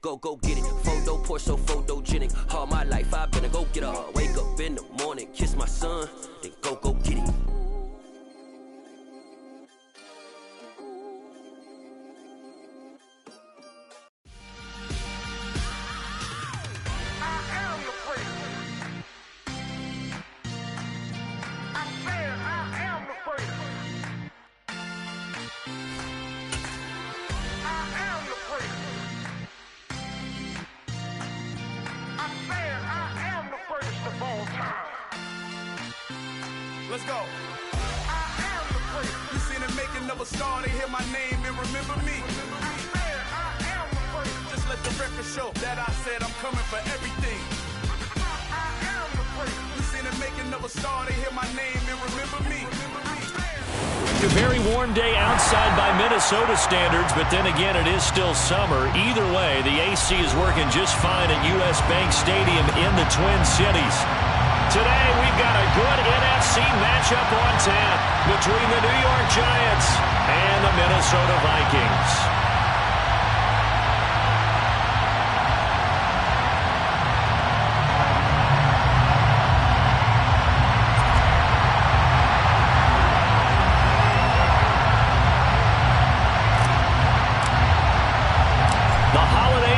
go get it. Photo poor, so photogenic. All my life I've been a go-getter. Wake up in the morning, kiss my son, then go get it. Let's go. You seen the making of a star, they hear my name and remember me. Just let the record show that I said I'm coming for everything. You seen the making of a star, they hear my name and remember me. A very warm day outside by Minnesota standards, but then again, it is still summer. Either way, the AC is working just fine at US Bank Stadium in the Twin Cities. Today, we've got a good NFC matchup on tap between the New York Giants and the Minnesota Vikings.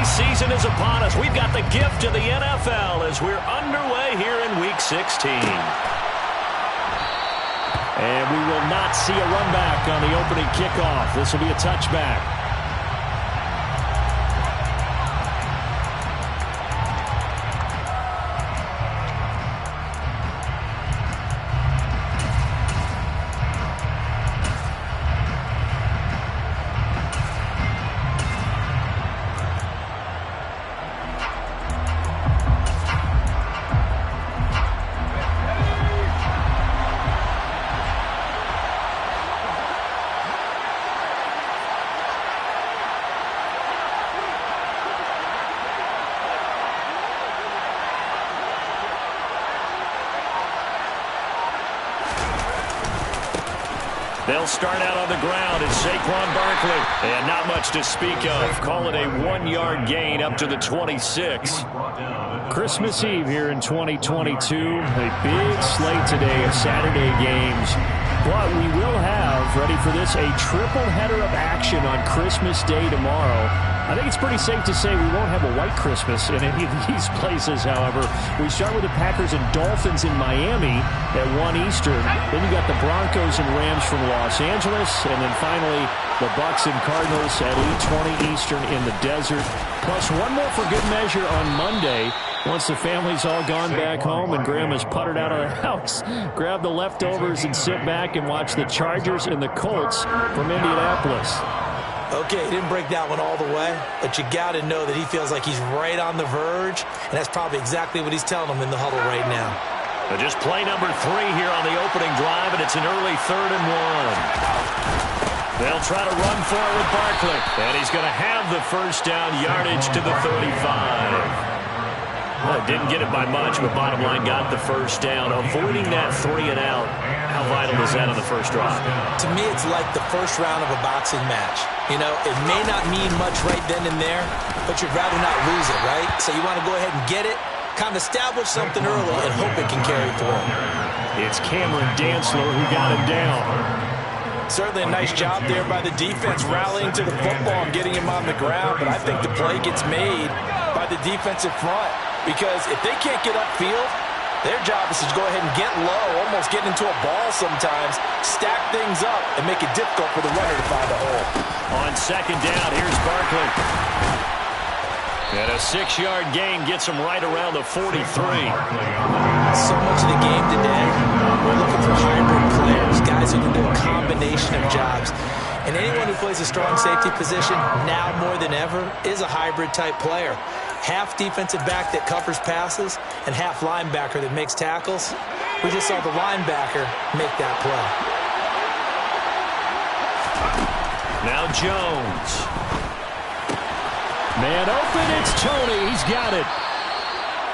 Season is upon us. We've got the gift of the NFL as we're underway here in Week 16. And we will not see a run back on the opening kickoff. This will be a touchback. They'll start out on the ground. It's Saquon Barkley. And not much to speak of. Call it a 1-yard gain up to the 26. Christmas Eve here in 2022. A big slate today of Saturday games. But we will have, ready for this, a triple header of action on Christmas Day tomorrow. I think it's pretty safe to say we won't have a white Christmas in any of these places, however. We start with the Packers and Dolphins in Miami at 1 Eastern. Then you got the Broncos and Rams from Los Angeles. And then finally, the Bucs and Cardinals at 8:20 Eastern in the desert. Plus one more for good measure on Monday. Once the family's all gone back home and Grandma's puttered out of the house, grab the leftovers and sit back and watch the Chargers and the Colts from Indianapolis. Okay, he didn't break that one all the way, but you got to know that he feels like he's right on the verge, and that's probably exactly what he's telling him in the huddle right now. But just play number 3 here on the opening drive, and it's an early 3rd and 1. They'll try to run for it with Barkley, and he's going to have the first down yardage to the 35. Well, didn't get it by much, but bottom line got the first down. Avoiding that 3 and out, how vital is that on the first drive? To me, it's like the first round of a boxing match. You know, it may not mean much right then and there, but you'd rather not lose it, right? So you want to go ahead and get it, kind of establish something early, and hope it can carry through. It's Cameron Dantzler who got him down. Certainly a nice job there by the defense rallying to the football and getting him on the ground, but I think the play gets made by the defensive front. Because if they can't get upfield, their job is to go ahead and get low, almost get into a ball sometimes, stack things up, and make it difficult for the runner to find a hole. On second down, here's Barkley. And a 6-yard gain gets him right around the 43. So much of the game today, we're looking for hybrid players, guys who can do a combination of jobs. And anyone who plays a strong safety position, now more than ever, is a hybrid-type player. Half defensive back that covers passes and half linebacker that makes tackles. We just saw the linebacker make that play. Now Jones. Man open, it's Tony. He's got it.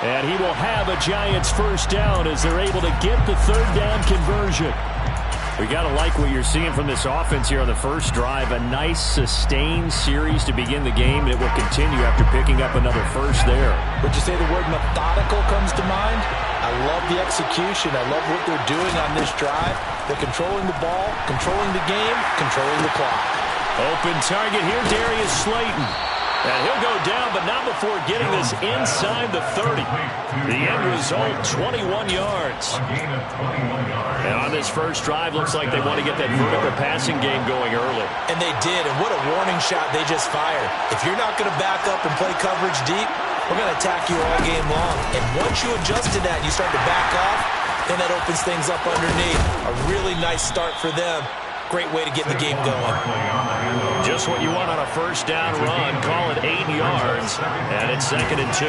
And he will have a Giants first down as they're able to get the 3rd down conversion. We got to like what you're seeing from this offense here on the first drive. A nice, sustained series to begin the game, and it will continue after picking up another first there. Would you say the word methodical comes to mind? I love the execution. I love what they're doing on this drive. They're controlling the ball, controlling the game, controlling the clock. Open target here, Darius Slayton. And he'll go down, but not before getting this inside the 30. The end result, 21 yards. And on this first drive, looks like they want to get that vertical passing game going early. And they did, and what a warning shot they just fired. If you're not going to back up and play coverage deep, we're going to attack you all game long. And once you adjust to that, you start to back off, then that opens things up underneath. A really nice start for them. Great way to get the game going. Just what you want on a first down run. Call it 8 yards, and it's 2nd and 2.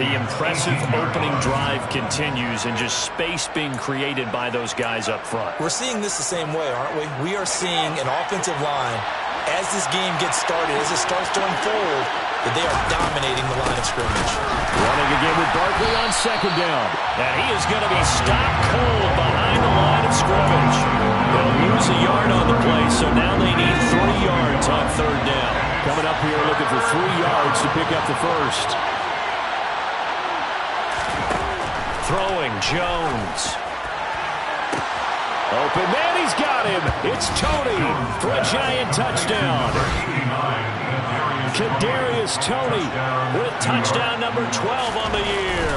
The impressive opening drive continues, and just space being created by those guys up front. We're seeing this the same way, aren't we? We are seeing an offensive line, as this game gets started, as it starts to unfold, that they are dominating the line of scrimmage. Running again with Barkley on 2nd down. And he is going to be stopped cold behind the line of scrimmage. They'll lose a yard on the play, so now they need 3 yards on 3rd down. Coming up here looking for 3 yards to pick up the first. Throwing, Jones. Open man, he's got him. It's Tony for a giant touchdown. Kadarius Toney with touchdown number 12 on the year.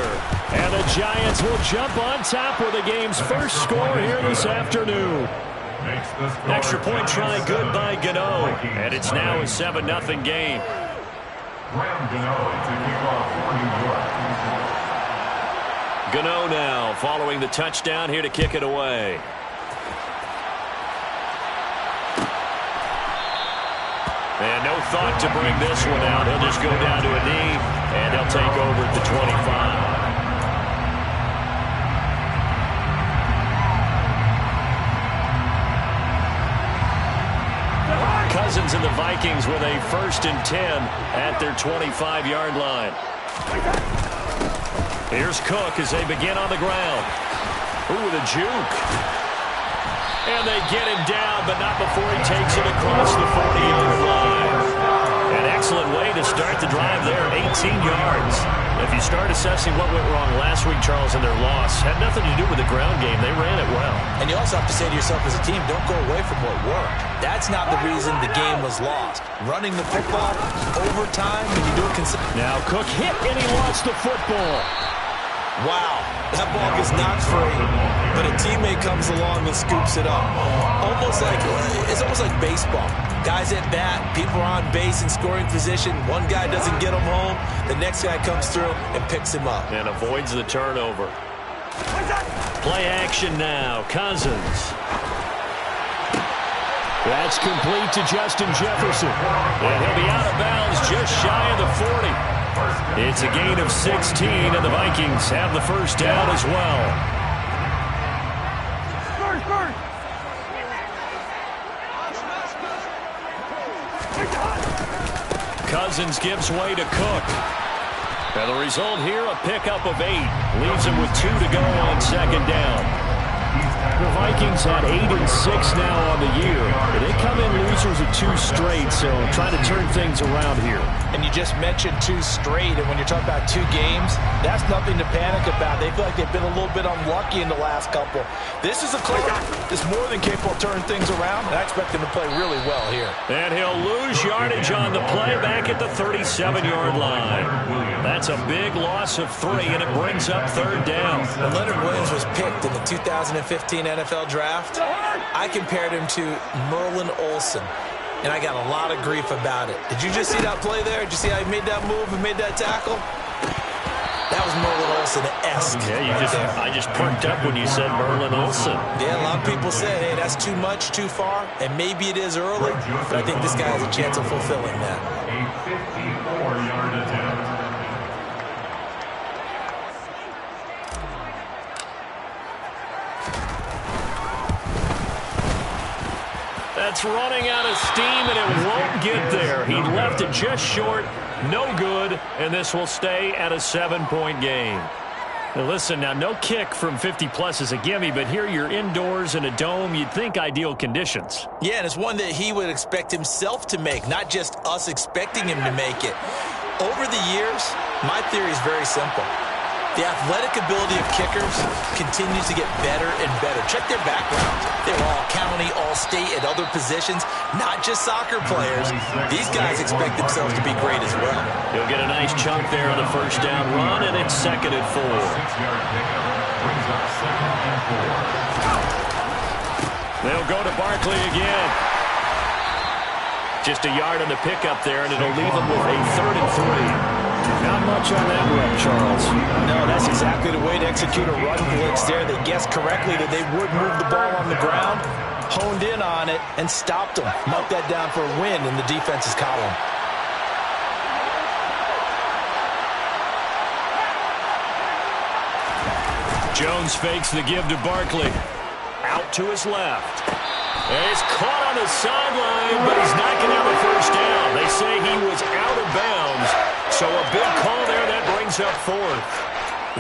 And the Giants will jump on top with the game's first score here this afternoon. Extra point try good by Gano. And it's now a 7-0 game. Gano now following the touchdown here to kick it away. And no thought to bring this one out. He'll just go down to a knee, and they'll take over at the 25. Cousins and the Vikings with a 1st and 10 at their 25-yard line. Here's Cook as they begin on the ground. Ooh, the juke. And they get him down, but not before he takes it across the 40-yard line. An excellent way to start the drive there, 18 yards. If you start assessing what went wrong last week, Charles, in their loss, had nothing to do with the ground game. They ran it well. And you also have to say to yourself as a team, don't go away from what worked. That's not the reason the game was lost. Running the football, overtime, when you do it consistently. Now Cook hit, and he lost the football. Wow, that ball gets knocked free, but a teammate comes along and scoops it up. It's almost like baseball. Guys at bat, people are on base in scoring position. One guy doesn't get him home. The next guy comes through and picks him up. And avoids the turnover. Play action now, Cousins. That's complete to Justin Jefferson. And he'll be out of bounds just shy of the 40. It's a gain of 16, and the Vikings have the first down as well. Cousins gives way to Cook. And the result here, a pickup of 8. Leaves him with 2 to go on 2nd down. The Vikings had 8 and 6 now on the year. They come in losers of 2 straight, so trying to turn things around here. And you just mentioned 2 straight, and when you're talking about 2 games, that's nothing to panic about. They feel like they've been a little bit unlucky in the last couple. This is a club that's more than capable of turning things around, and I expect them to play really well here. And he'll lose yardage on the play back at the 37-yard line. That's a big loss of 3, and it brings up 3rd down. When Leonard Williams was picked in the 2015 NFL Draft, I compared him to Merlin Olsen, and I got a lot of grief about it. Did you just see that play there? Did you see how he made that move and made that tackle? That was Merlin Olsen-esque. Yeah, I just perked up when you said Merlin Olsen. Yeah, a lot of people said, hey, that's too much, too far, and maybe it is early, but I think this guy has a chance of fulfilling that. A 54-yard attempt. That's running out of steam, and it won't get there. He left it just short, no good, and this will stay at a 7-point game. Now listen, now no kick from 50-plus is a gimme, but here you're indoors in a dome. You'd think ideal conditions. Yeah, and it's one that he would expect himself to make, not just us expecting him to make it. Over the years, my theory is very simple. The athletic ability of kickers continues to get better and better. Check their backgrounds. They're all county, all state, at other positions, not just soccer players. These guys expect themselves to be great as well. He'll get a nice chunk there on the first down run, and it's 2nd and 4. They'll go to Barkley again. Just a yard on the pickup there, and it'll leave them with a 3rd and 3. Not much on that run, Charles. No, that's exactly the way to execute a run blitz there. They guessed correctly that they would move the ball on the ground, honed in on it, and stopped them. Mark that down for a win in the defense's column. Jones fakes the give to Barkley. Out to his left. And he's caught on the sideline, but he's not going to have a first down. They say he was out of bounds, so a big call there that brings up 4th.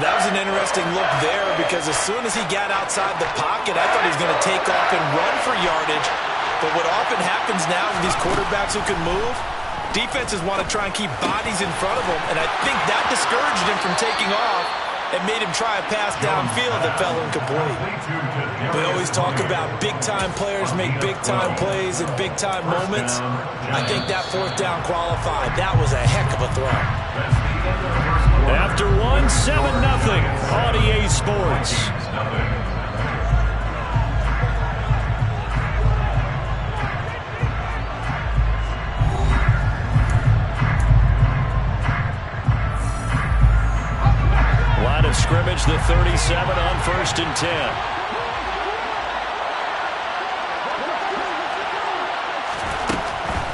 That was an interesting look there because as soon as he got outside the pocket, I thought he was going to take off and run for yardage. But what often happens now with these quarterbacks who can move, defenses want to try and keep bodies in front of them, and I think that discouraged him from taking off and made him try a pass downfield that fell incomplete. We always talk about big-time players make big-time plays in big-time moments. I think that 4th down qualified. That was a heck of a throw. After 1, 7-0 on EA Sports. Line of scrimmage, the 37 on 1st and 10.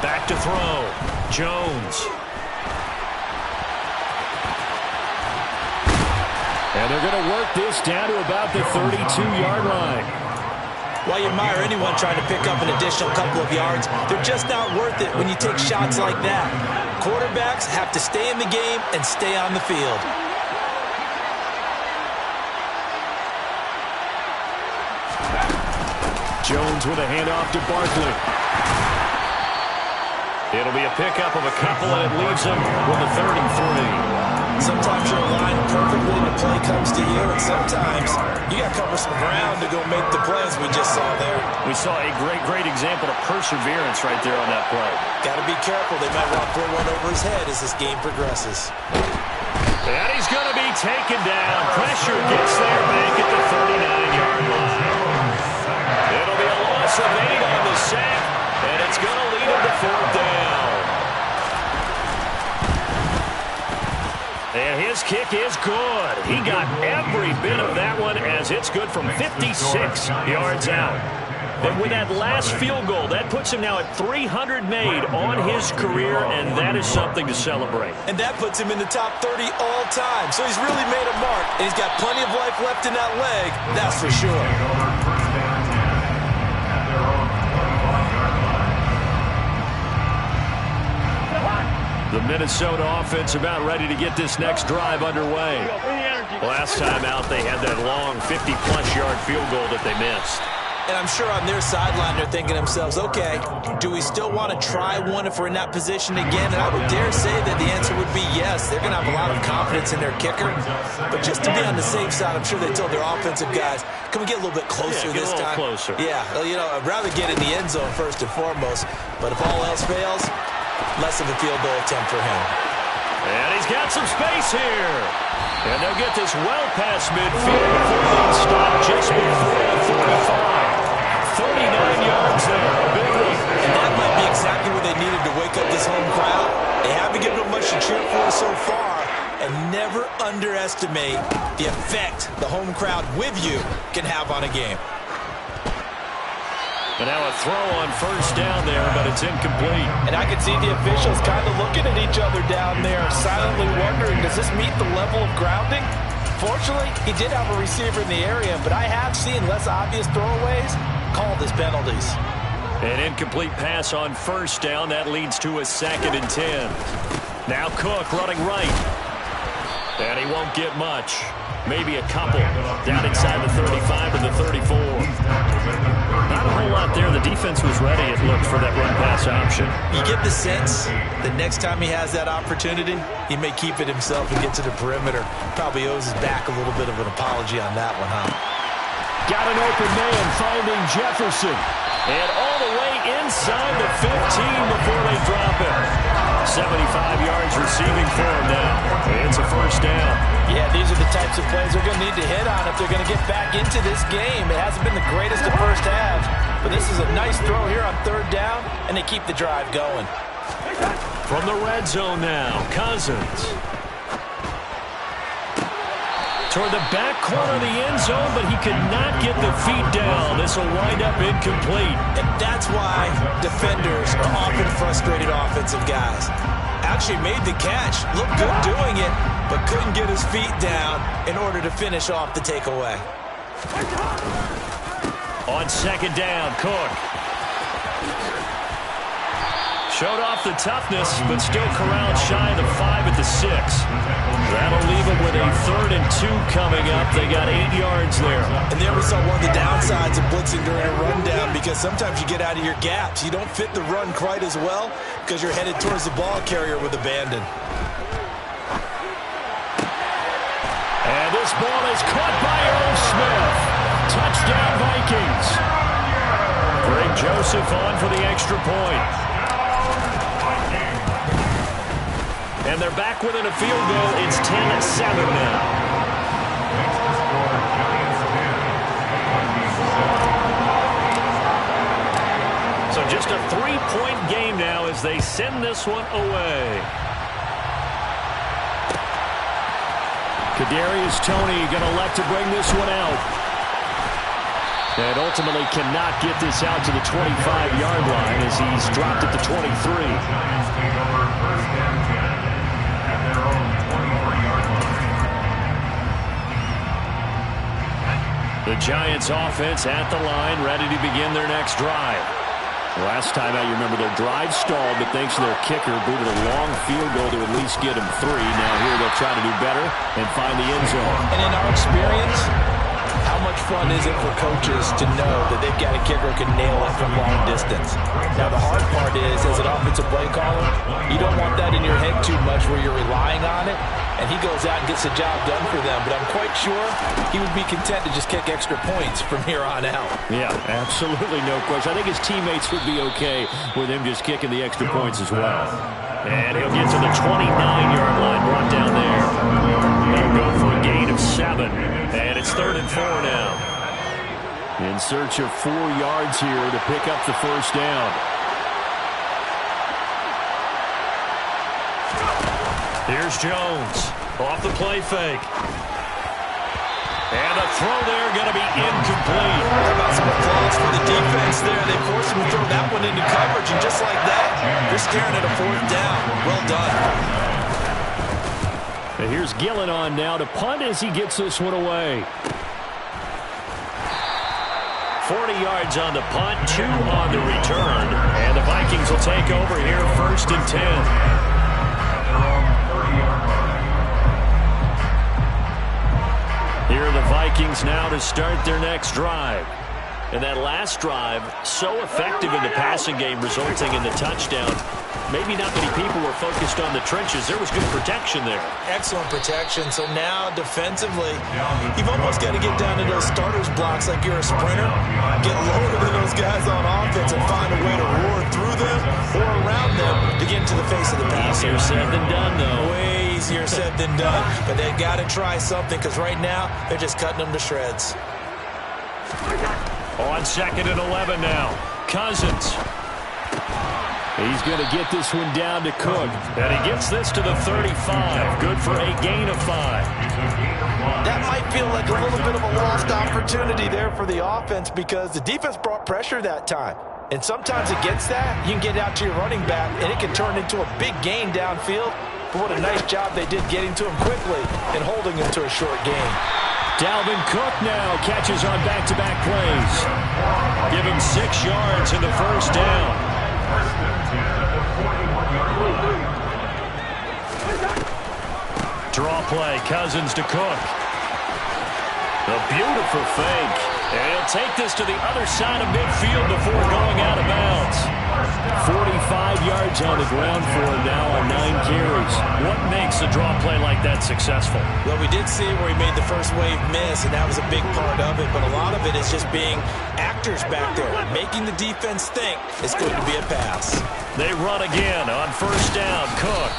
Back to throw. Jones. And they're going to work this down to about the 32-yard line. While you admire anyone trying to pick up an additional couple of yards, they're just not worth it when you take shots like that. Quarterbacks have to stay in the game and stay on the field. Jones with a handoff to Barkley. It'll be a pickup of a couple, and it leaves him with a 3rd and 3. Sometimes you're aligned perfectly and the play comes to you, and sometimes you got to cover some ground to go make the plays we just saw there. We saw a great example of perseverance right there on that play. Got to be careful. They might want to throw one over his head as this game progresses. And he's going to be taken down. Pressure gets there back at the 39-yard line. It'll be a loss of 8 on the sack, and it's going to lead him to 4th down. And his kick is good. He got every bit of that one as it's good from 56 yards out. And with that last field goal, that puts him now at 300 made on his career, and that is something to celebrate. And that puts him in the top 30 all time. So he's really made a mark, and he's got plenty of life left in that leg, that's for sure. The Minnesota offense about ready to get this next drive underway. Last time out, they had that long 50-plus yard field goal that they missed. And I'm sure on their sideline they're thinking to themselves, okay, do we still want to try one if we're in that position again? And I would dare say that the answer would be yes. They're going to have a lot of confidence in their kicker. But just to be on the safe side, I'm sure they told their offensive guys, can we get a little bit closer this time? Closer. Yeah, well, you know, I'd rather get in the end zone first and foremost. But if all else fails, less of a field goal attempt for him. And he's got some space here. And they'll get this well past midfield before being stopped just before the 45. 39 yards there, a big one. And that might be exactly what they needed to wake up this home crowd. They haven't given them much to cheer for so far. And never underestimate the effect the home crowd with you can have on a game. And now a throw on first down there, but it's incomplete. And I could see the officials kind of looking at each other down there, silently wondering, does this meet the level of grounding? Fortunately, he did have a receiver in the area, but I have seen less obvious throwaways called as penalties. An incomplete pass on first down. That leads to a 2nd and 10. Now Cook running right. And he won't get much. maybe a couple down inside the 35 to the 34. Not a whole lot there. The defense was ready, it looked, for that run-pass option. You get the sense that next time he has that opportunity, he may keep it himself and get to the perimeter. Probably owes his back a little bit of an apology on that one, huh? Got an open man finding Jefferson. And all the way inside the 15 before they drop it. 75 yards receiving for him now. It's a first down. Yeah, these are the types of plays they're going to need to hit on if they're going to get back into this game. It hasn't been the greatest of first halves, but this is a nice throw here on third down, and they keep the drive going. From the red zone now, Cousins. Toward the back corner of the end zone, but he could not get the feet down. This will wind up incomplete. And that's why defenders are often frustrated offensive guys. Actually made the catch, looked good doing it, but couldn't get his feet down in order to finish off the takeaway. On second down, Cook. Showed off the toughness, but still corralled shy of the 5 at the 6. That'll leave them with a 3rd and 2 coming up. They got 8 yards there. And there we saw one of the downsides of blitzing during a rundown, because sometimes you get out of your gaps. You don't fit the run quite as well because you're headed towards the ball carrier with abandon. And this ball is caught by Irv Smith. Touchdown, Vikings. Greg Joseph on for the extra point. And they're back within a field goal. It's 10-7 now. So just a 3-point game now as they send this one away. Kadarius Toney going to elect to bring this one out. And ultimately cannot get this out to the 25-yard line as he's dropped at the 23. The Giants offense at the line, ready to begin their next drive. Last time out, you remember their drive stalled, but thanks to their kicker, booted a long field goal to at least get them 3. Now here they'll try to do better and find the end zone. And in our experience, how much fun is it for coaches to know that they've got a kicker who can nail it from long distance? Now the hard part is, as an offensive play caller, you don't want that in your head too much where you're relying on it. And he goes out and gets the job done for them. But I'm quite sure he would be content to just kick extra points from here on out. Yeah, absolutely no question. I think his teammates would be okay with him just kicking the extra points as well. And he'll get to the 29-yard line, brought down there. They'll go for a gain of 7. And it's 3rd and 4 now. In search of 4 yards here to pick up the first down. Here's Jones off the play fake. And the throw there going to be incomplete. How about some applause for the defense there? They forced him to throw that one into coverage, and just like that, you're staring at a 4th down. Well done. And here's Gillen on now to punt as he gets this one away. 40 yards on the punt, 2 on the return. And the Vikings will take over here, 1st and 10. Here are the Vikings now to start their next drive. And that last drive, so effective in the passing game, resulting in the touchdown. Maybe not many people were focused on the trenches. There was good protection there. Excellent protection. So now, defensively, you've almost got to get down to those starters blocks like you're a sprinter. Get lower than those guys on offense and find a way to roar through them or around them to get into the face of the passer. Easier said than done, though. Way easier said than done. But they've got to try something, because right now, they're just cutting them to shreds. On 2nd and 11 now. Cousins. He's going to get this one down to Cook. And he gets this to the 35. Good for a gain of 5. That might feel like a little bit of a lost opportunity there for the offense, because the defense brought pressure that time. And sometimes against that, you can get out to your running back, and it can turn into a big gain downfield. But what a nice job they did getting to him quickly and holding him to a short gain. Dalvin Cook now catches on back-to-back plays. Give him 6 yards in the first down. Draw play, Cousins to Cook. A beautiful fake. And he'll take this to the other side of midfield before going out of bounds. 45 yards on the ground for him now on 9 carries. What makes a draw play like that successful? Well, we did see it where he made the first wave miss, and that was a big part of it. But a lot of it is just being actors back there, making the defense think it's going to be a pass. They run again on first down. Cook.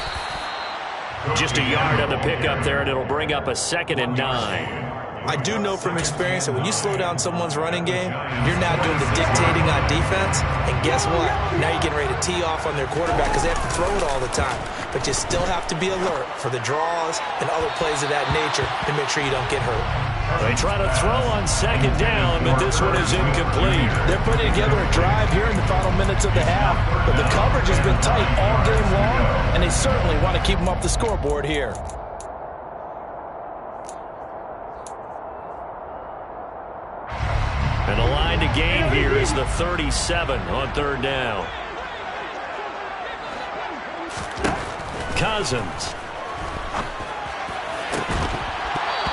Just a yard on the pickup there, and it'll bring up a 2nd and 9. I do know from experience that when you slow down someone's running game, you're now doing the dictating on defense. And guess what? Now you're getting ready to tee off on their quarterback because they have to throw it all the time. But you still have to be alert for the draws and other plays of that nature to make sure you don't get hurt. They try to throw on 2nd down, but this one is incomplete. They're putting together a drive here in the final minutes of the half, but the coverage has been tight all game long, and they certainly want to keep them off the scoreboard here. And the line to gain here is the 37 on 3rd down. Cousins.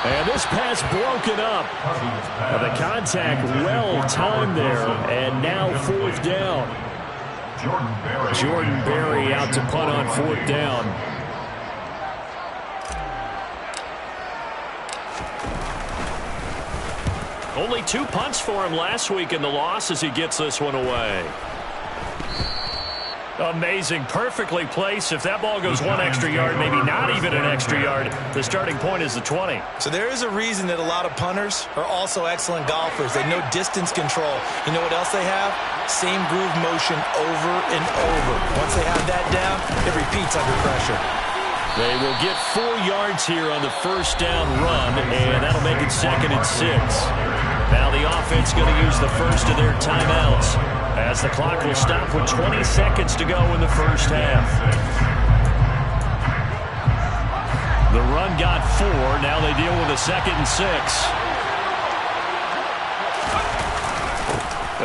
And this pass broken up. The contact well timed there. And now 4th down. Jordan Berry out to punt on 4th down. Only 2 punts for him last week in the loss as he gets this one away. Amazing. Perfectly placed. If that ball goes 1 extra yard, maybe not even an extra yard, the starting point is the 20. So there is a reason that a lot of punters are also excellent golfers. They know distance control. You know what else they have? Same groove motion over and over. Once they have that down, it repeats under pressure. They will get 4 yards here on the first down run, and that'll make it 2nd and 6. Now the offense going to use the first of their timeouts as the clock will stop with 20 seconds to go in the first half. The run got 4. Now they deal with a 2nd and 6.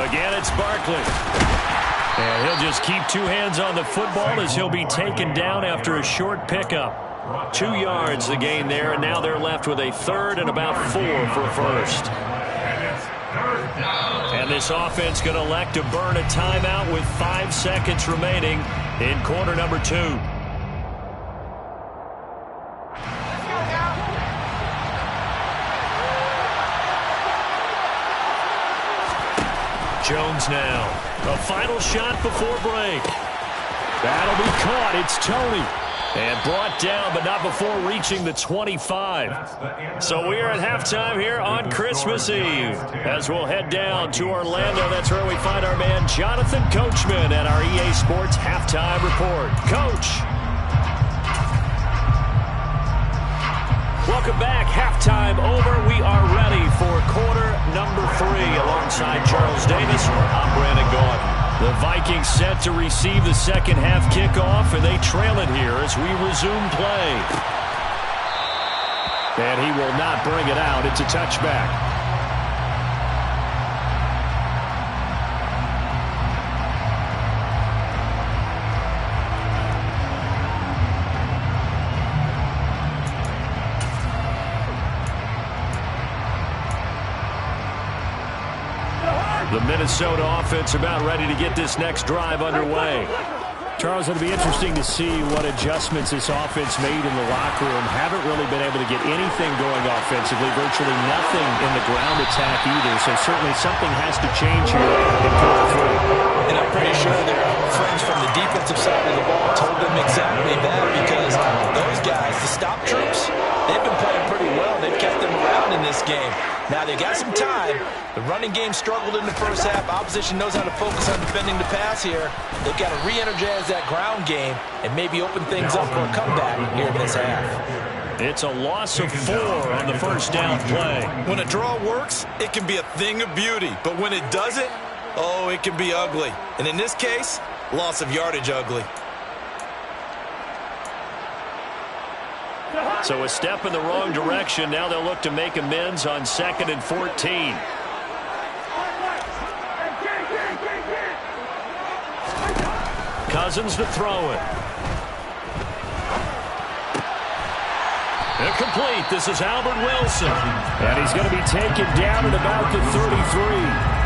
Again, it's Barkley. And he'll just keep 2 hands on the football as he'll be taken down after a short pickup. 2 yards the gain there, and now they're left with a 3rd and about 4 for a first. And this offense going to elect to burn a timeout with 5 seconds remaining in quarter number 2. Jones now. A final shot before break. That'll be caught. It's Tony. And brought down, but not before reaching the 25. So we are at halftime here on Christmas Eve. As we'll head down to Orlando, that's where we find our man Jonathan Coachman at our EA Sports Halftime Report. Coach. Welcome back. Halftime over. We are ready for quarter number 3. Alongside Charles Davis, I'm Brandon Gordon. The Vikings set to receive the second half kickoff, and they trail it here as we resume play. And he will not bring it out. It's a touchback. The Minnesota offense about ready to get this next drive underway. Charles, it'll be interesting to see what adjustments this offense made in the locker room. Haven't really been able to get anything going offensively, virtually nothing in the ground attack either. So certainly something has to change here in quarter 3. And I'm pretty sure their friends from the defensive side of the ball told them exactly that, because those guys, the stop troops, they've been playing pretty well. They've kept them around in this game. Now they got some time. The running game struggled in the first half. Opposition knows how to focus on defending the pass here. They've got to re-energize that ground game and maybe open things up for a comeback here in this half. It's a loss of 4 on the first down play. When a draw works, it can be a thing of beauty. But when it doesn't, oh, it can be ugly. And in this case, loss of yardage ugly. So a step in the wrong direction. Now they'll look to make amends on 2nd and 14. Cousins to throw it. Here complete. This is Albert Wilson. And he's going to be taken down at about the 33.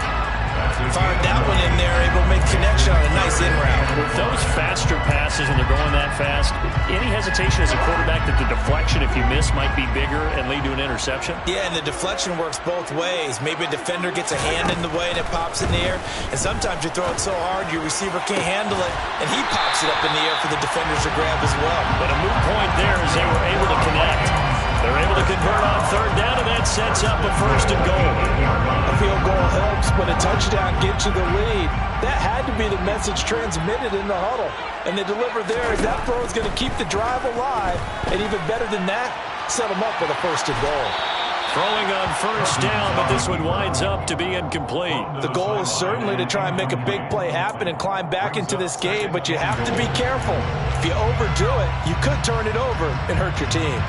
Fired that one in there, able to make connection on a nice in route. With those faster passes when they're going that fast, any hesitation as a quarterback that the deflection, if you miss, might be bigger and lead to an interception? Yeah, and the deflection works both ways. Maybe a defender gets a hand in the way and it pops in the air, and sometimes you throw it so hard your receiver can't handle it, and he pops it up in the air for the defenders to grab as well. But a moot point there is they were able to connect. They're able to convert on third down, and that sets up a first and goal. A field goal helps, but a touchdown gets you the lead. That had to be the message transmitted in the huddle. And they deliver there as that throw is going to keep the drive alive. And even better than that, set them up with a first and goal. Throwing on first down, but this one winds up to be incomplete. The goal is certainly to try and make a big play happen and climb back into this game, but you have to be careful. If you overdo it, you could turn it over and hurt your team.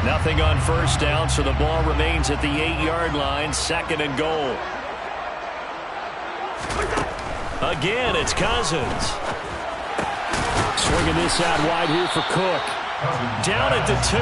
Nothing on first down, so the ball remains at the 8-yard line, second and goal. Again, it's Cousins. Swinging this out wide here for Cook. Down at the 2.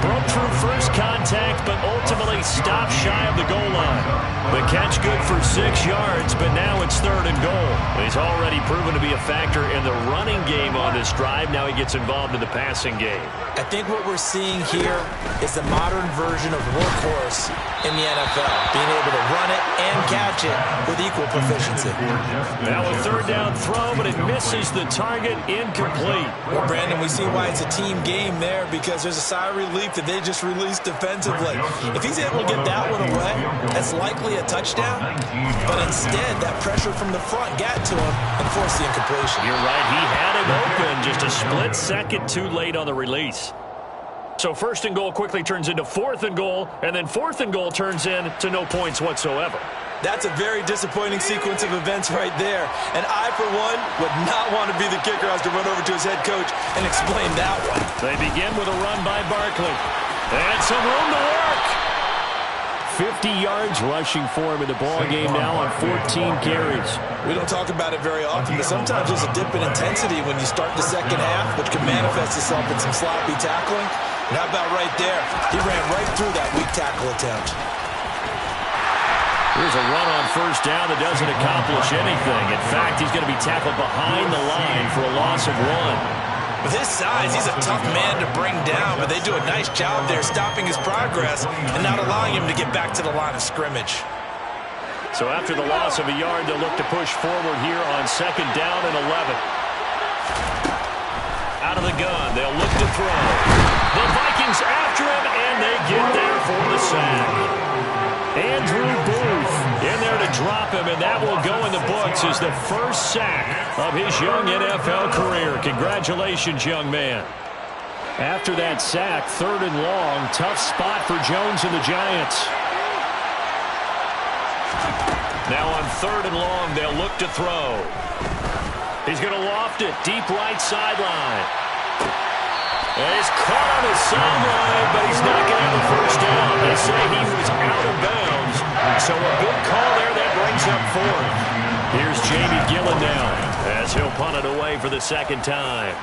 Broke through first contact, but ultimately stopped shy of the goal line. The catch good for 6 yards, but now it's third and goal. He's already proven to be a factor in the running game on this drive. Now he gets involved in the passing game. I think what we're seeing here is the modern version of workhorse in the NFL, being able to run it and catch it with equal proficiency. Now a third down throw, but it misses the target, incomplete. Well, Brandon, we see why it's a team game there, because there's a sigh of relief that they just released defensively. If he's able to get that one away, that's likely a touchdown, but instead that pressure from the front got to him and forced the incompletion. You're right, he had it open, just a split second too late on the release. So first and goal quickly turns into fourth and goal, and then fourth and goal turns into no points whatsoever. That's a very disappointing sequence of events right there. And I, for one, would not want to be the kicker who has to run over to his head coach and explain that one. They begin with a run by Barkley. And some room to work. 50 yards rushing for him in the ball game now on 14 carries. We don't talk about it very often, but sometimes there's a dip in intensity when you start the second half, which can manifest itself in some sloppy tackling. And how about right there? He ran right through that weak tackle attempt. Here's a run on first down that doesn't accomplish anything. In fact, he's going to be tackled behind the line for a loss of 1. With his size, he's a tough man to bring down, but they do a nice job there stopping his progress and not allowing him to get back to the line of scrimmage. So after the loss of a yard, they'll look to push forward here on second down and 11. Out of the gun, they'll look to throw. The Vikings after him, and they get there for the sack. Andrew Booth in there to drop him, and that will go in the books as the first sack of his young NFL career. Congratulations, young man. After that sack, third and long, tough spot for Jones and the Giants. Now on third and long, they'll look to throw. He's going to loft it, deep right sideline. And he's caught on his sideline, but he's not going to have a first down. They say he was out of bounds. So a good call there that brings up fourth. Here's Jamie Gillen now as he'll punt it away for the second time.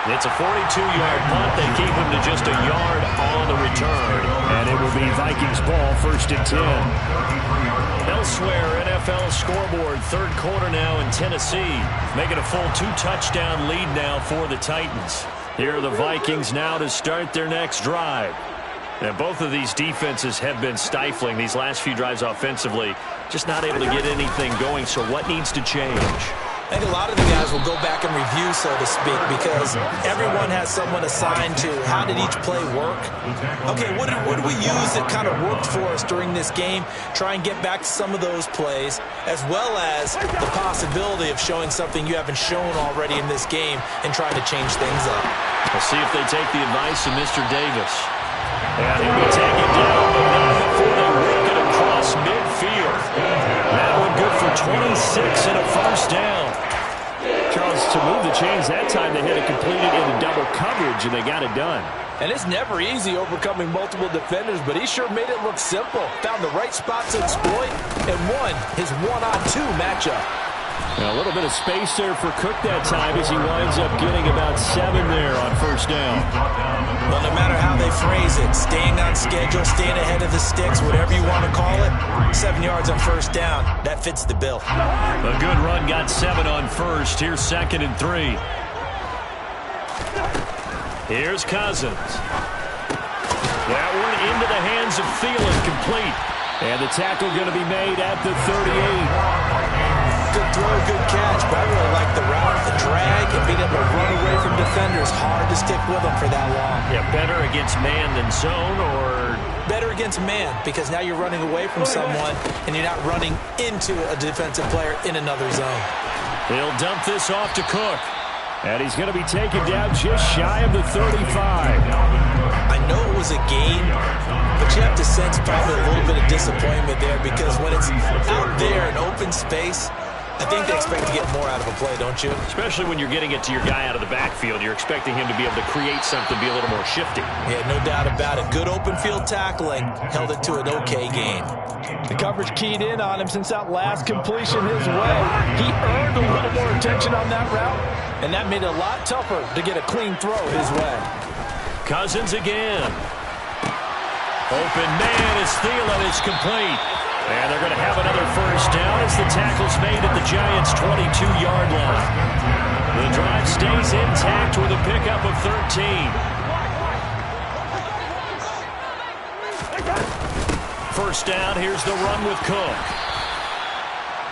It's a 42-yard punt. They keep him to just a yard on the return. And it will be Vikings ball, first and 10. Elsewhere, NFL scoreboard, third quarter now in Tennessee, making a full 2-touchdown lead now for the Titans. Here are the Vikings now to start their next drive. And both of these defenses have been stifling these last few drives offensively, just not able to get anything going. So what needs to change? I think a lot of the guys will go back and review, so to speak, because everyone has someone assigned to how did each play work. Okay, what did we use that kind of worked for us during this game? Try and get back to some of those plays, as well as the possibility of showing something you haven't shown already in this game and trying to change things up. We'll see if they take the advice of Mr. Davis. And he'll be taken down, but not before they work it across midfield. That one good for 26 and a first down. Charles, to move the chains that time, they had to complete it in double coverage, and they got it done. And it's never easy overcoming multiple defenders, but he sure made it look simple. Found the right spot to exploit and won his one-on-two matchup. A little bit of space there for Cook that time as he winds up getting about 7 there on first down. Well, no matter how they phrase it, staying on schedule, staying ahead of the sticks, whatever you want to call it, 7 yards on first down, that fits the bill. A good run got 7 on first. Here's 2nd and 3. Here's Cousins. That one into the hands of Thielen, complete. And the tackle going to be made at the 38. Good throw, good catch, but I really like the route, the drag, and being able to run away from defenders. Hard to stick with them for that long. Yeah, better against man than zone, or better against man, because now you're running away from someone and you're not running into a defensive player in another zone. He'll dump this off to Cook. And he's going to be taken down just shy of the 35. I know it was a gain, but you have to sense probably a little bit of disappointment there, because when it's out there in open space, I think they expect to get more out of a play, don't you? Especially when you're getting it to your guy out of the backfield. You're expecting him to be able to create something, be a little more shifty. Yeah, no doubt about it. Good open field tackling. Held it to an okay gain. The coverage keyed in on him since that last completion his way. He earned a little more attention on that route, and that made it a lot tougher to get a clean throw his way. Cousins again. Open man as Thielen is complete. And they're going to have another first down as the tackle's made at the Giants' 22-yard line. The drive stays intact with a pickup of 13. First down, here's the run with Cook.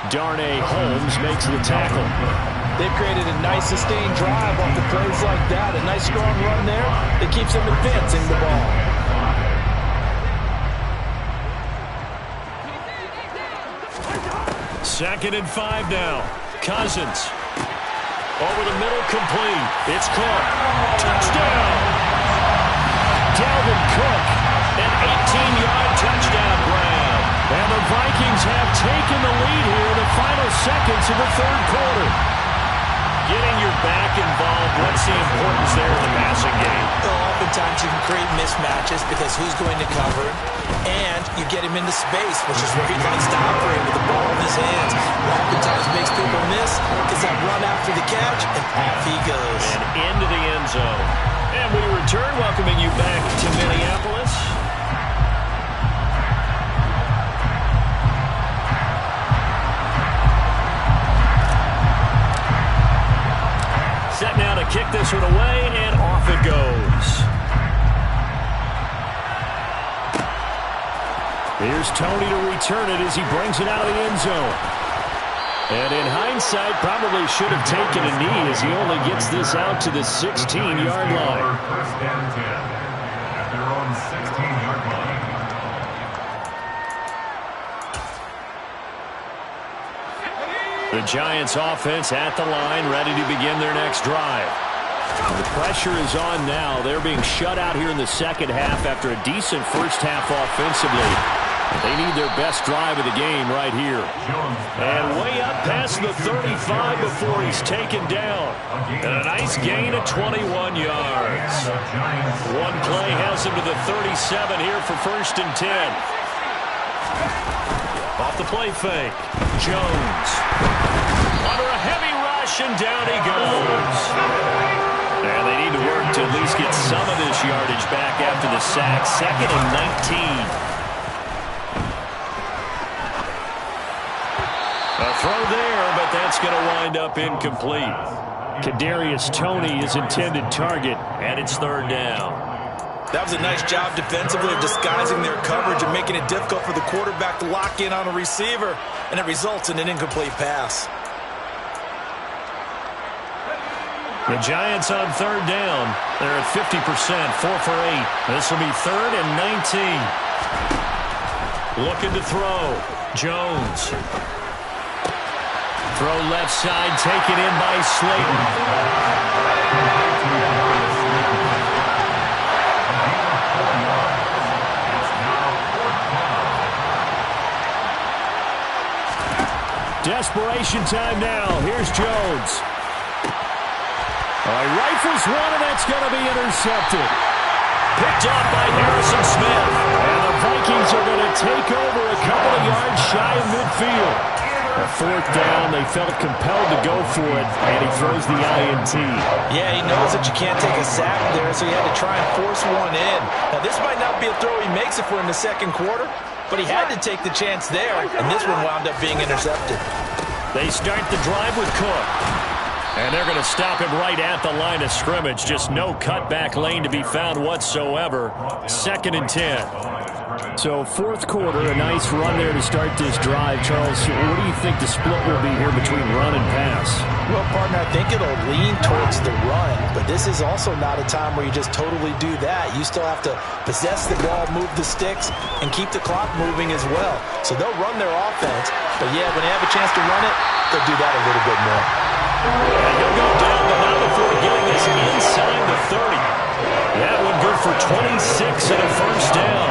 Darnay Holmes makes the tackle. They've created a nice sustained drive off the plays like that. A nice strong run there that keeps them advancing the ball. 2nd and 5 now. Cousins. Over the middle, complete. It's Cook. Touchdown. Dalvin Cook. An 18-yard touchdown grab. And the Vikings have taken the lead here in the final seconds of the third quarter. Getting your back involved, what's the importance there in the passing game? Well, oftentimes you can create mismatches because who's going to cover him, and you get him into space, which is where he likes to operate with the ball in his hands. Oftentimes makes people miss, gets that run after the catch, and off he goes. And into the end zone. And we return, welcoming you back to Minneapolis. Set now to kick this one away, and off it goes. Here's Tony to return it as he brings it out of the end zone. And in hindsight, probably should have taken a knee as he only gets this out to the 16-yard line. First down 10 at their own 16-yard line. The Giants offense at the line, ready to begin their next drive. The pressure is on now. They're being shut out here in the second half after a decent first half offensively. They need their best drive of the game right here. And way up past the 35 before he's taken down. And a nice gain of 21 yards. One play has him to the 37 here for 1st and 10. Off the play fake. Jones. Under a heavy rush, and down he goes. And they need to work to at least get some of this yardage back after the sack. 2nd and 19. A throw there, but that's going to wind up incomplete. Kadarius Toney is intended target, and it's 3rd down. That was a nice job defensively of disguising their coverage and making it difficult for the quarterback to lock in on a receiver, and it results in an incomplete pass. The Giants on 3rd down. They're at 50%, 4 for 8. This will be 3rd and 19. Looking to throw. Jones. Throw left side, taken in by Slayton. Desperation time now. Here's Jones. All right, rifles one, and that's going to be intercepted. picked off by Harrison Smith. And the Vikings are going to take over a couple of yards shy of midfield. A fourth down, they felt compelled to go for it, and he throws the INT. Yeah, he knows that you can't take a sack there, so he had to try and force one in. Now, this might not be a throw he makes if we're in the second quarter, but he had to take the chance there, and this one wound up being intercepted. They start the drive with Cook. And they're going to stop him right at the line of scrimmage. Just no cutback lane to be found whatsoever. 2nd and 10. So fourth quarter, a nice run there to start this drive. Charles, what do you think the split will be here between run and pass? Well, partner, I think it'll lean towards the run, but this is also not a time where you just totally do that. You still have to possess the ball, move the sticks, and keep the clock moving as well. So they'll run their offense, but yeah, when they have a chance to run it, they'll do that a little bit more. And he'll go down, but not before getting this inside the 30. That one good for 26 and a first down.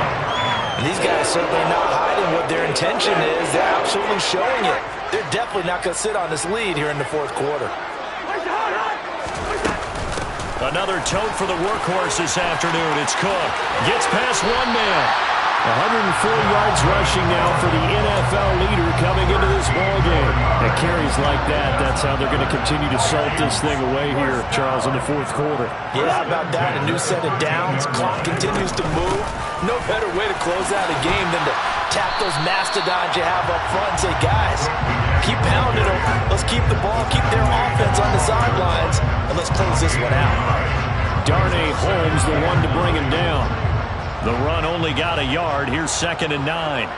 And these guys certainly not hiding what their intention is. They're absolutely showing it. They're definitely not going to sit on this lead here in the fourth quarter. Another tote for the workhorse this afternoon. It's Cook. Gets past one man. 104 yards rushing now for the NFL leader coming into this ballgame. At carries like that, that's how they're going to continue to salt this thing away here, Charles, in the fourth quarter. Yeah, how about that? A new set of downs. Clock continues to move. No better way to close out a game than to tap those mastodons you have up front and say, guys, keep pounding them. Let's keep the ball, keep their offense on the sidelines, and let's close this one out. Darnay Holmes, the one to bring him down. The run only got a yard. Here's 2nd and 9.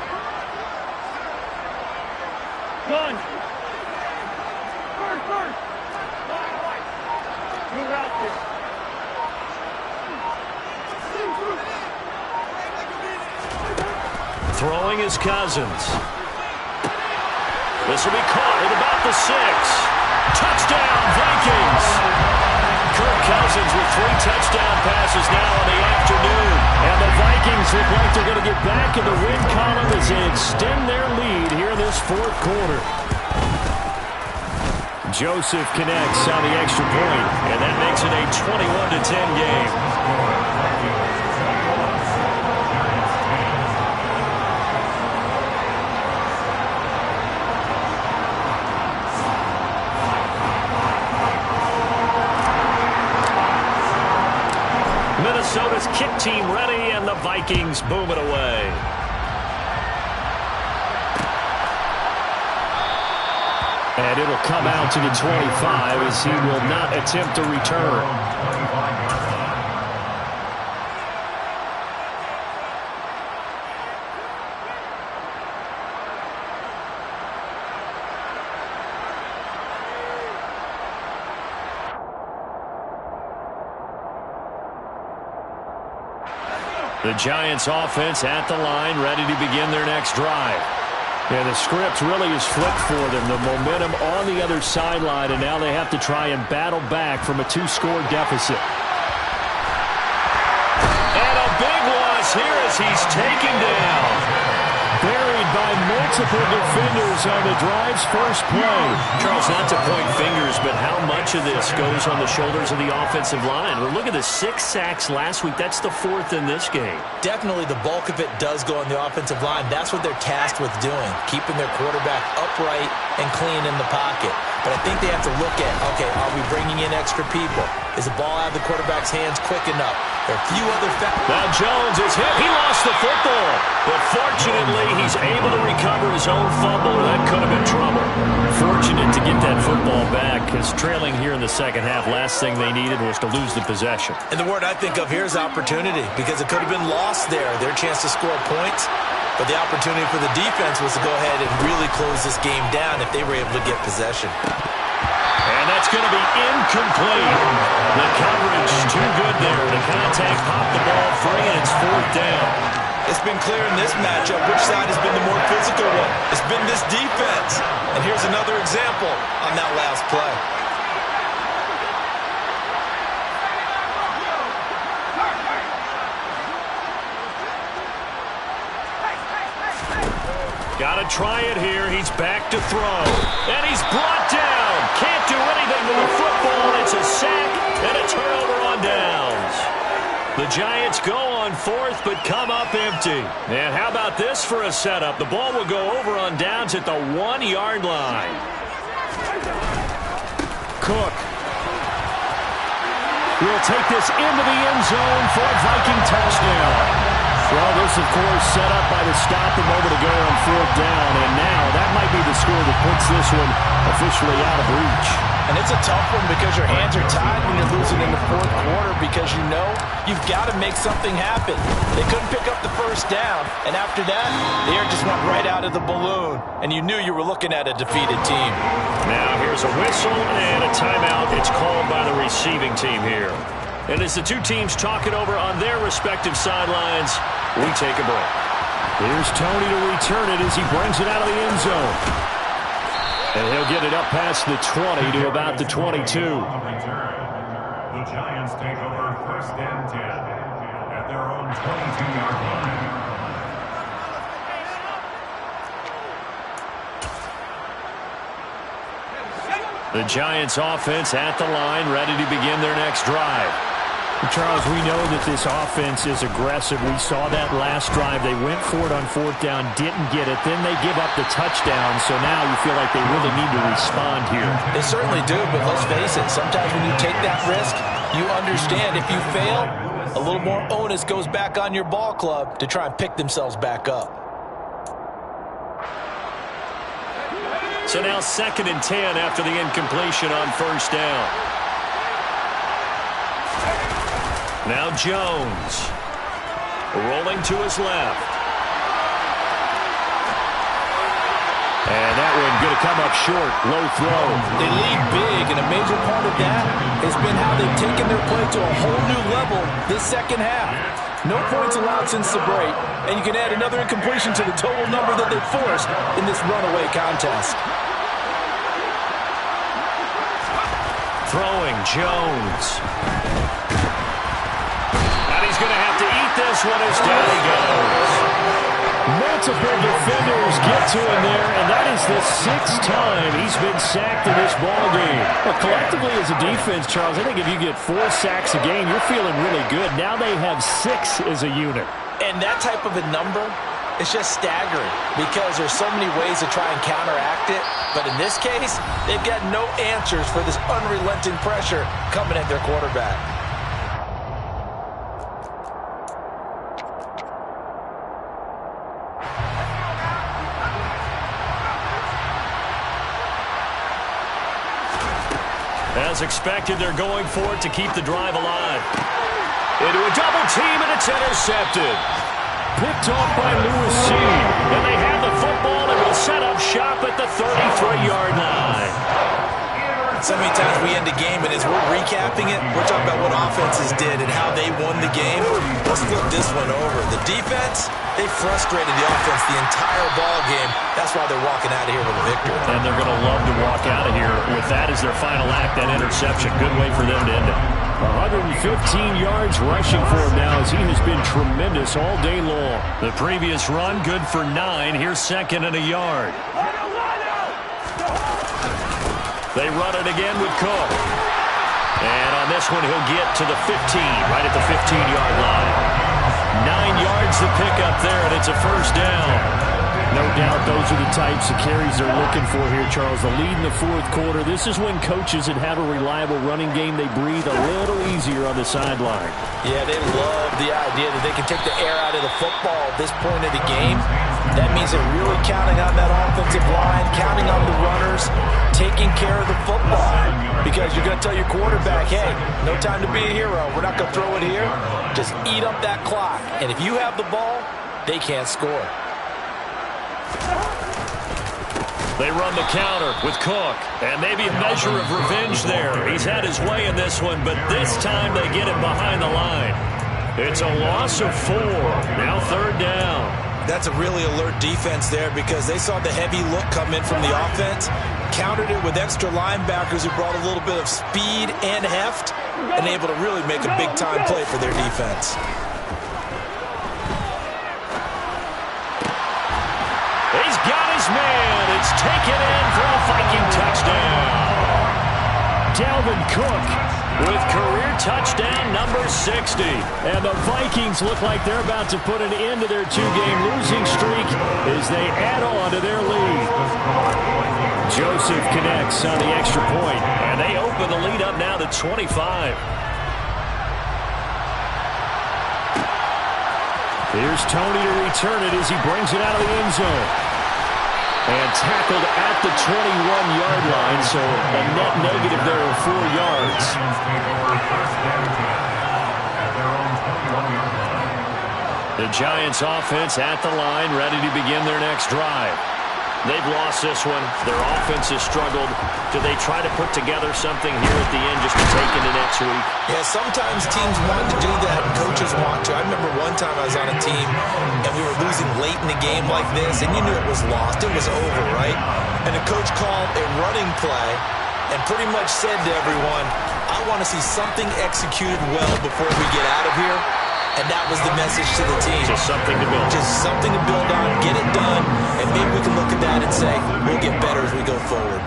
Run. Throwing is Cousins. This will be caught at about the 6. Touchdown, Vikings! Kirk Cousins with 3 touchdown passes now on the afternoon. And the Vikings look like they're going to get back in the win column as they extend their lead here in this fourth quarter. Joseph connects on the extra point, and that makes it a 21-10 game. Minnesota's kick team ready, and the Vikings boom it away. And it'll come out to the 25 as he will not attempt to return. The Giants offense at the line, ready to begin their next drive. Yeah, the script really is flipped for them. The momentum on the other sideline, and now they have to try and battle back from a 2-score deficit. And a big loss here as he's taken down. Buried by multiple defenders on the drive's first play. Charles, not to point fingers, but how much of this goes on the shoulders of the offensive line? Well, look at the 6 sacks last week. That's the 4th in this game. Definitely the bulk of it does go on the offensive line. That's what they're tasked with doing, keeping their quarterback upright and clean in the pocket. But I think they have to look at, okay, are we bringing in extra people? Is the ball out of the quarterback's hands quick enough? There are a few other factors. Now Jones is hit. He lost the football. But fortunately, he's able to recover his own fumble. That could have been trouble. Fortunate to get that football back, because trailing here in the second half, last thing they needed was to lose the possession. And the word I think of here is opportunity, because it could have been lost there, their chance to score points. But the opportunity for the defense was to go ahead and really close this game down if they were able to get possession. And that's going to be incomplete. The coverage too good there. The contact popped the ball free, and it's 4th down. It's been clear in this matchup which side has been the more physical one. It's been this defense. And here's another example on that last play. Got to try it here. He's back to throw. And he's brought down. Can't do anything with the football. It's a sack and a turnover on downs. The Giants go on fourth, but come up empty. And how about this for a setup? The ball will go over on downs at the 1-yard line. Cook will take this into the end zone for a Viking touchdown. Well, this, of course, set up by the stop a moment ago on fourth down, and now that might be the score that puts this one officially out of reach. And it's a tough one because your hands are tied when you're losing in the fourth quarter because you know you've got to make something happen. They couldn't pick up the first down, and after that, the air just went right out of the balloon, and you knew you were looking at a defeated team. Now here's a whistle and a timeout. It's called by the receiving team here. And as the two teams talk it over on their respective sidelines, we take a break. Here's Tony to return it as he brings it out of the end zone. And he'll get it up past the 20 to about the 22. The Giants take over first and 10 at their own 22-yard line. The Giants offense at the line, ready to begin their next drive. Charles, we know that this offense is aggressive. We saw that last drive. They went for it on fourth down, didn't get it. Then they give up the touchdown, so now you feel like they really need to respond here. They certainly do, but let's face it, sometimes when you take that risk, you understand if you fail, a little more onus goes back on your ball club to try and pick themselves back up. So now 2nd and 10 after the incompletion on first down. Now Jones, rolling to his left. And that one going to come up short, low throw. They lead big, and a major part of that has been how they've taken their play to a whole new level this second half. No points allowed since the break, and you can add another incompletion to the total number that they forced in this runaway contest. Throwing Jones. He's going to have to eat this one as down he goes. Multiple defenders get to him there, and that is the 6th time he's been sacked in this ballgame. Well, collectively as a defense, Charles, I think if you get 4 sacks a game, you're feeling really good. Now they have 6 as a unit. And that type of a number is just staggering because there's so many ways to try and counteract it. But in this case, they've got no answers for this unrelenting pressure coming at their quarterback. As expected, they're going for it to keep the drive alive. Into a double team, and it's intercepted. Picked off by Lewis C. And they have the football and will set up shop at the 33-yard line. So many times we end the game, and as we're recapping it, we're talking about what offenses did and how they won the game. Let's flip this one over. The defense, they frustrated the offense the entire ball game. That's why they're walking out of here with a victory. And they're going to love to walk out of here with that as their final act, that interception. Good way for them to end it. 115 yards rushing for him now as he has been tremendous all day long. The previous run, good for 9. Here's 2nd and a yard. They run it again with Cook. And on this one, he'll get to the 15, right at the 15-yard line. 9 yards to pick up there, and it's a first down. No doubt those are the types of carries they're looking for here, Charles. The lead in the fourth quarter. This is when coaches that have a reliable running game, they breathe a little easier on the sideline. Yeah, they love the idea that they can take the air out of the football at this point of the game. That means they're really counting on that offensive line, counting on the runners, taking care of the football. Because you're going to tell your quarterback, hey, no time to be a hero. We're not going to throw it here. Just eat up that clock. And if you have the ball, they can't score. They run the counter with Cook, and maybe a measure of revenge there. He's had his way in this one, but this time they get him behind the line. It's a loss of 4. Now 3rd down. That's a really alert defense there because they saw the heavy look come in from the offense, countered it with extra linebackers who brought a little bit of speed and heft, and able to really make a big-time play for their defense. He's got his man. It's taken in for a Viking touchdown. Dalvin Cook with career touchdown number 60. And the Vikings look like they're about to put an end to their 2-game losing streak as they add on to their lead. Joseph connects on the extra point, and they open the lead up now to 25. Here's Tony to return it as he brings it out of the end zone. And tackled at the 21-yard line, so a net negative there of 4 yards. The Giants offense at the line, ready to begin their next drive. They've lost this one. Their offense has struggled. Do they try to put together something here at the end just to take into next week? Yeah, sometimes teams want to do that and coaches want to. I remember one time I was on a team and we were losing late in a game like this, and you knew it was lost. It was over, right? And the coach called a running play and pretty much said to everyone, I want to see something executed well before we get out of here. And that was the message to the team. Just something to build. Just something to build on, get it done, and maybe we can look at that and say, we'll get better as we go forward.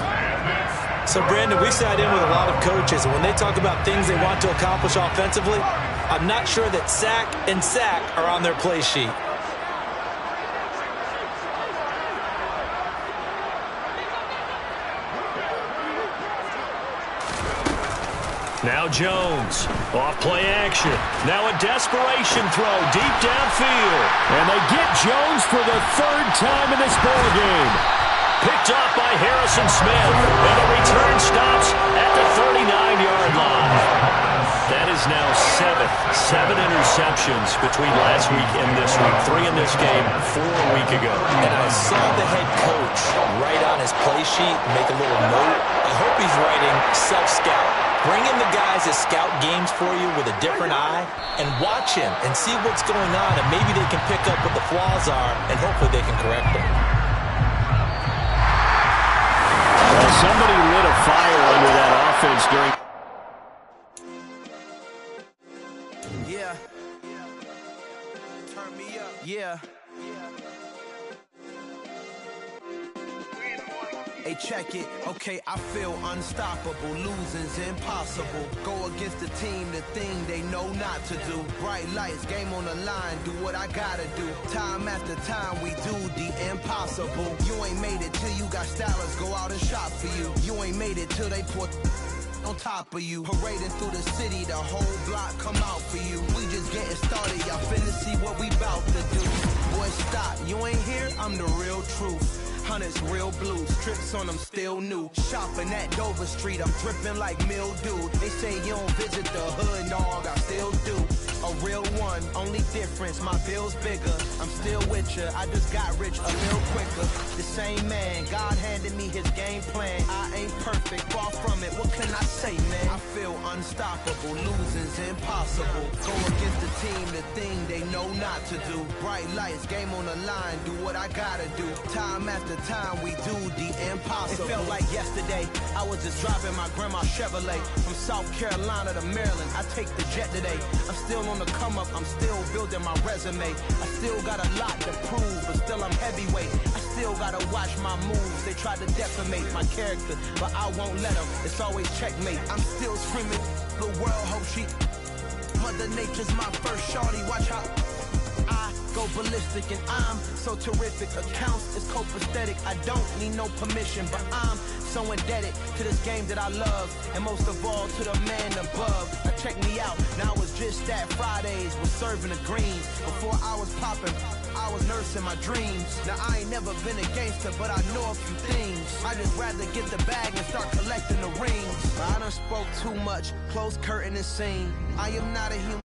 So, Brandon, we sat in with a lot of coaches, and when they talk about things they want to accomplish offensively, I'm not sure that sack and sack are on their play sheet. Now Jones, off play action. Now a desperation throw deep downfield. And they get Jones for the 3rd time in this ballgame. Picked off by Harrison Smith, and the return stops at the 39-yard line. That is now 7 interceptions between last week and this week. 3 in this game, 4 a week ago. And I saw the head coach write on his play sheet, make a little note. I hope he's writing self-scout. Bring in the guys that scout games for you with a different eye and watch him and see what's going on, and maybe they can pick up what the flaws are, and hopefully they can correct them. Well, somebody lit a fire under that offense during... Yeah. Turn me up. Yeah. Hey, check it. Okay, I feel unstoppable. Losing's impossible. Go against the team, the thing they know not to do. Bright lights, game on the line. Do what I gotta do. Time after time, we do the impossible. You ain't made it till you got stylers go out and shop for you. You ain't made it till they put on top of you. Parading through the city, the whole block come out for you. We just getting started. Y'all finna see what we bout to do. Boy, stop. You ain't here? I'm the real truth. Hunters, real blues, tricks on them still new. Shopping at Dover Street, I'm dripping like mildew. They say you don't visit the hood, dog, I still do. A real one, only difference, my bill's bigger. I'm still with ya, I just got rich a little quicker. The same man, God handed me his game plan. I ain't perfect, far from it, what can I say, man? I feel unstoppable, losing's impossible. Go against the team, the thing they know not to do. Bright lights, game on the line, do what I gotta do. Time after time, we do the impossible. It felt like yesterday, I was just driving my grandma's Chevrolet from South Carolina to Maryland. I take the jet today. I'm still on the come up, I'm still building my resume. I still got a lot to prove, but still I'm heavyweight. I still gotta watch my moves. They try to defamate my character, but I won't let them. It's always checkmate. I'm still screaming, the world hope she. Mother Nature's my first shorty, watch how I go ballistic, and I'm so terrific. Accounts is copacetic. I don't need no permission, but I'm so indebted to this game that I love, and most of all to the man above. Now check me out. Now it's just that Fridays was serving the greens. Before I was popping, I was nursing my dreams. Now I ain't never been a gangster, but I know a few things. I just rather get the bag and start collecting the rings. I done spoke too much. Close curtain and scene. I am not a human.